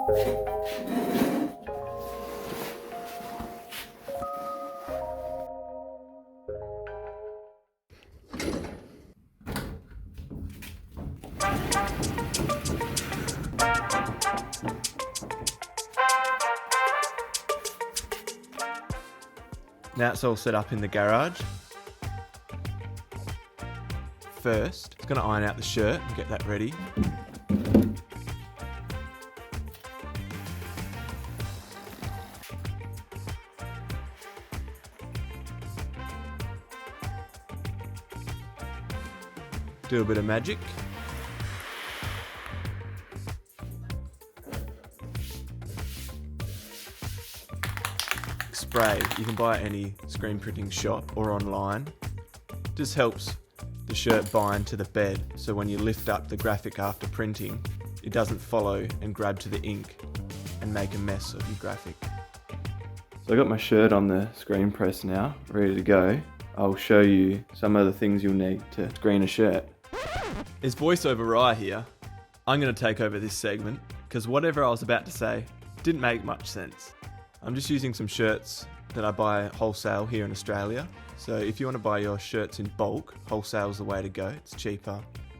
Now it's all set up in the garage. First, it's going to iron out the shirt and get that ready. Do a bit of magic. Spray. You can buy it at any screen printing shop or online. Just helps the shirt bind to the bed, so when you lift up the graphic after printing, it doesn't follow and grab to the ink and make a mess of your graphic. So I got my shirt on the screen press now, ready to go. I'll show you some of the things you'll need to screen a shirt. It's voiceover Rai here. I'm going to take over this segment because whatever I was about to say didn't make much sense. I'm just using some shirts that I buy wholesale here in Australia. So if you want to buy your shirts in bulk, wholesale is the way to go. It's cheaper.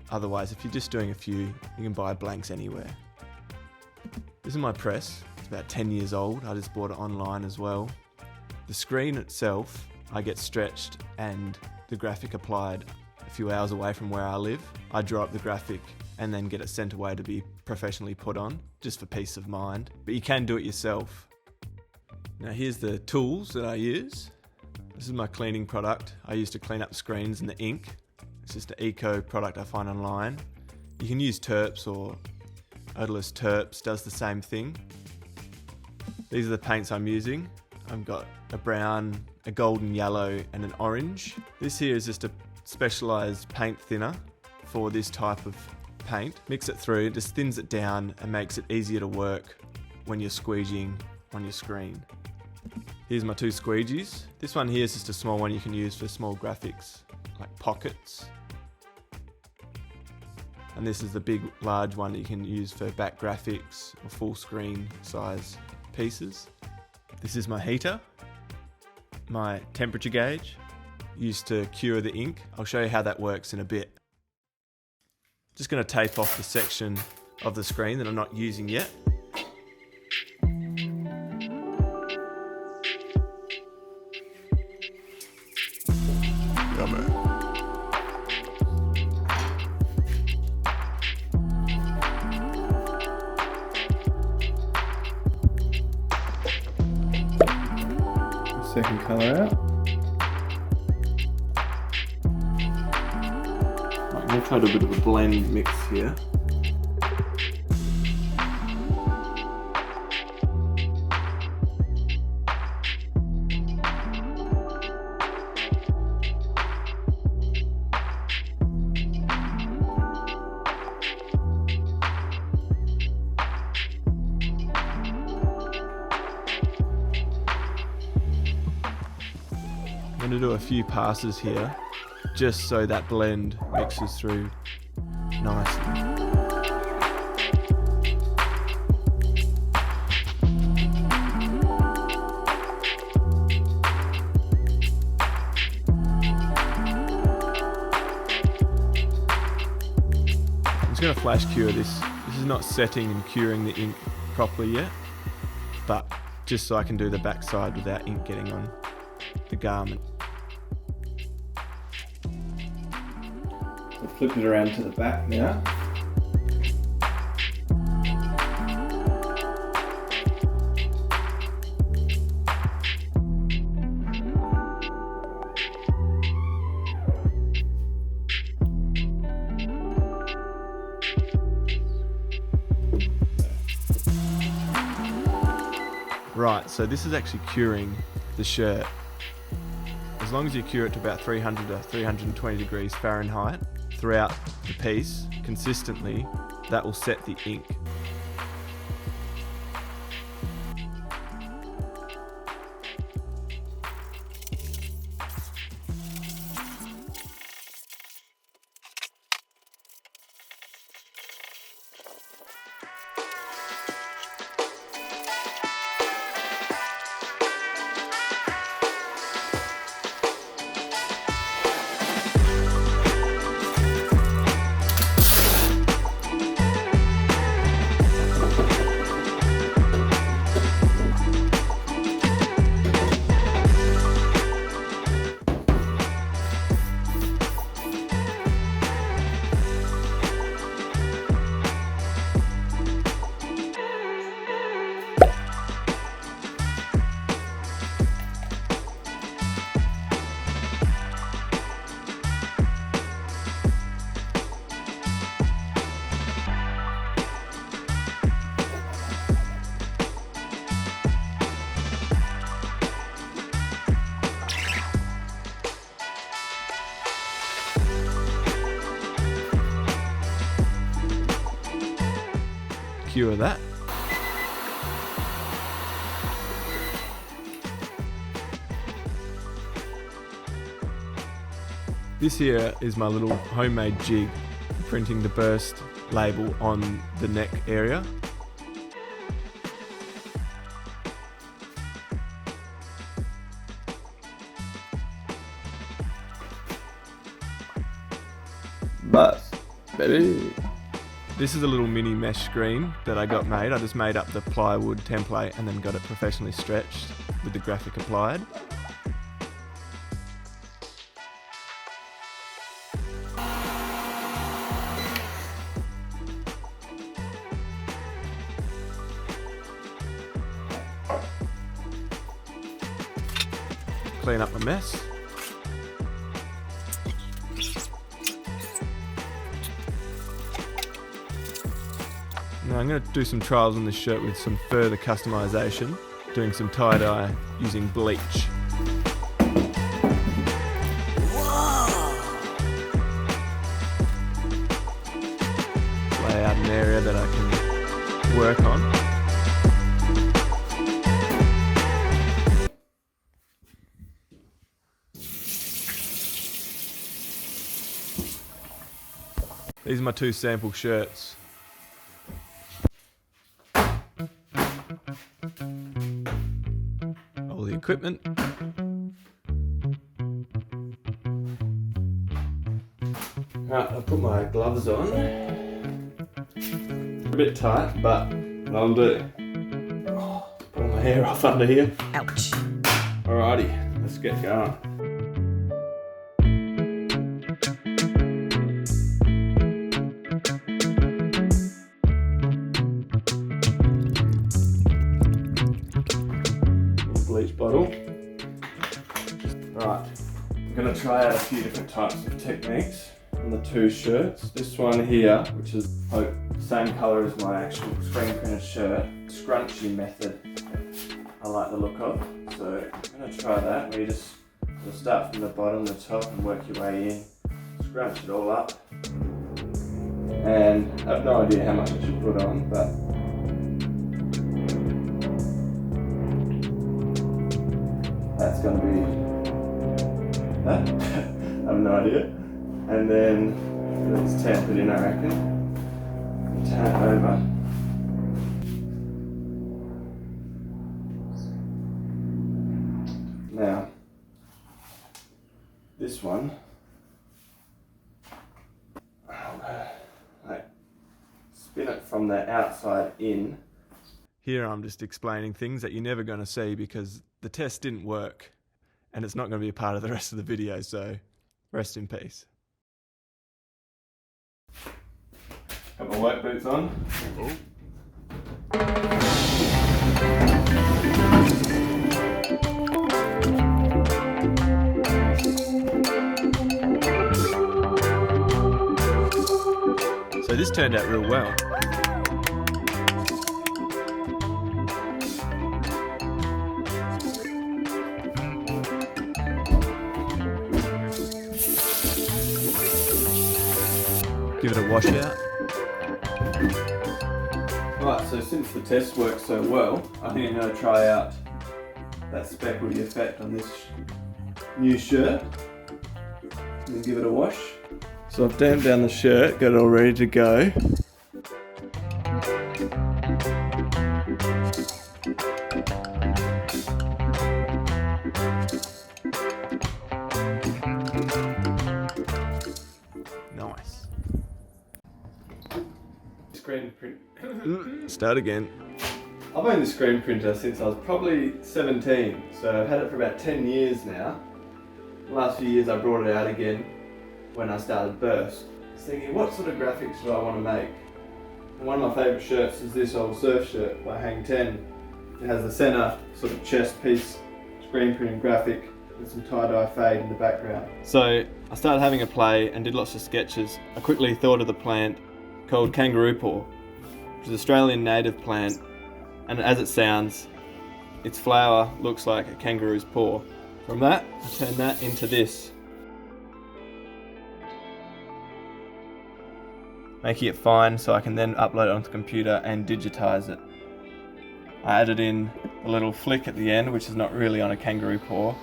Otherwise, if you're just doing a few, you can buy blanks anywhere. This is my press. It's about 10 years old. I just bought it online as well. The screen itself, I get stretched and the graphic applied a few hours away from where I live. I draw up the graphic and then get it sent away to be professionally put on, just for peace of mind. But you can do it yourself. Now here's the tools that I use. This is my cleaning product. I use to clean up screens and the ink. It's just an eco product I find online. You can use Terps or Odorless Terps does the same thing. These are the paints I'm using. I've got a brown, a golden yellow and an orange. This here is just a specialised paint thinner for this type of paint. Mix it through, it just thins it down and makes it easier to work when you're squeegeeing on your screen. Here's my two squeegees. This one here is just a small one you can use for small graphics, like pockets. And this is the big, large one that you can use for back graphics or full screen size pieces. This is my heater, my temperature gauge, used to cure the ink. I'll show you how that works in a bit. Just going to tape off the section of the screen that I'm not using yet. Second colour out. I'm going to try to do a bit of a blend mix here. I'm going to do a few passes here just so that blend mixes through nicely. I'm just going to flash cure this. This is not setting and curing the ink properly yet, but just so I can do the backside without ink getting on the garment. I'll flip it around to the back now. Right, so this is actually curing the shirt. As long as you cure it to about 300 to 320 degrees Fahrenheit throughout the piece consistently, that will set the ink. few of that. This here is my little homemade jig, printing the burst label on the neck area. Bus, baby. This is a little mini mesh screen that I got made. I just made up the plywood template and then got it professionally stretched with the graphic applied. Clean up my mess. Now I'm going to do some trials on this shirt with some further customization, doing some tie-dye using Bleach. Lay out an area that I can work on. These are my 2 sample shirts. All the equipment. Right, I'll put my gloves on. A bit tight, but I'll do. Pull my hair off under here. Ouch. Alrighty, let's get going. Bleach bottle. Right, I'm going to try out a few different types of techniques on the 2 shirts. This one here, which is the same colour as my actual screen printed shirt, scrunchy method, I like the look of. So I'm going to try that, where you just start from the bottom, the top, and work your way in. Scrunch it all up. And I have no idea how much I should put on, but that's going to be that. I have no idea. And then let's tamp it in, I reckon. And turn it over. Now, this one, like, spin it from the outside in. Here I'm just explaining things that you're never going to see because the test didn't work and it's not going to be a part of the rest of the video, so rest in peace. Got my work boots on. So this turned out real well. Give it a wash out. Right, so since the test worked so well, I think I'm going to try out that speckledy effect on this new shirt and then give it a wash. So I've damped down the shirt, got it all ready to go. Nice. Screen print. Start again. I've owned the screen printer since I was probably 17, so I've had it for about 10 years now. The last few years I brought it out again when I started Burst. I was thinking, what sort of graphics do I want to make? And one of my favourite shirts is this old surf shirt by Hang 10. It has the centre sort of chest piece, screen printing graphic, with some tie-dye fade in the background. So I started having a play and did lots of sketches. I quickly thought of the plant called kangaroo paw, which is an Australian native plant, and as it sounds, its flower looks like a kangaroo's paw. From that, I turned that into this. making it fine so I can then upload it onto the computer and digitize it. I added in a little flick at the end, which is not really on a kangaroo paw,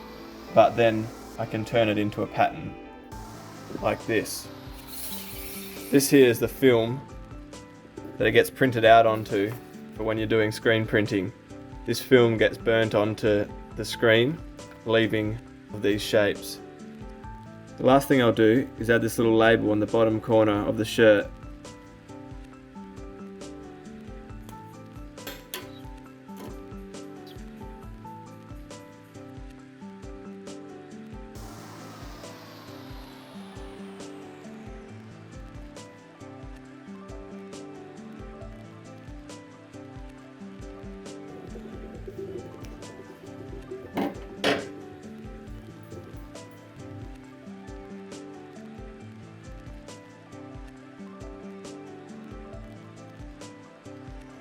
but then I can turn it into a pattern like this. This here is the film that it gets printed out onto for when you're doing screen printing. This film gets burnt onto the screen, leaving these shapes. The last thing I'll do is add this little label on the bottom corner of the shirt.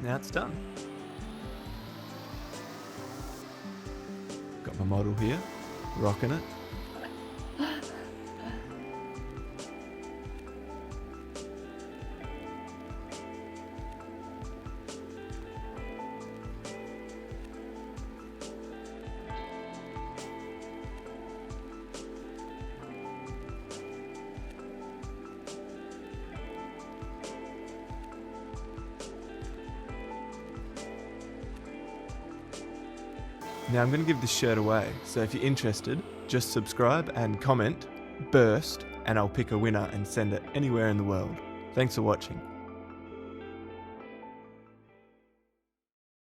Now it's done. Got my model here, rocking it. Now I'm going to give this shirt away, so if you're interested, just subscribe and comment, burst, and I'll pick a winner and send it anywhere in the world. Thanks for watching.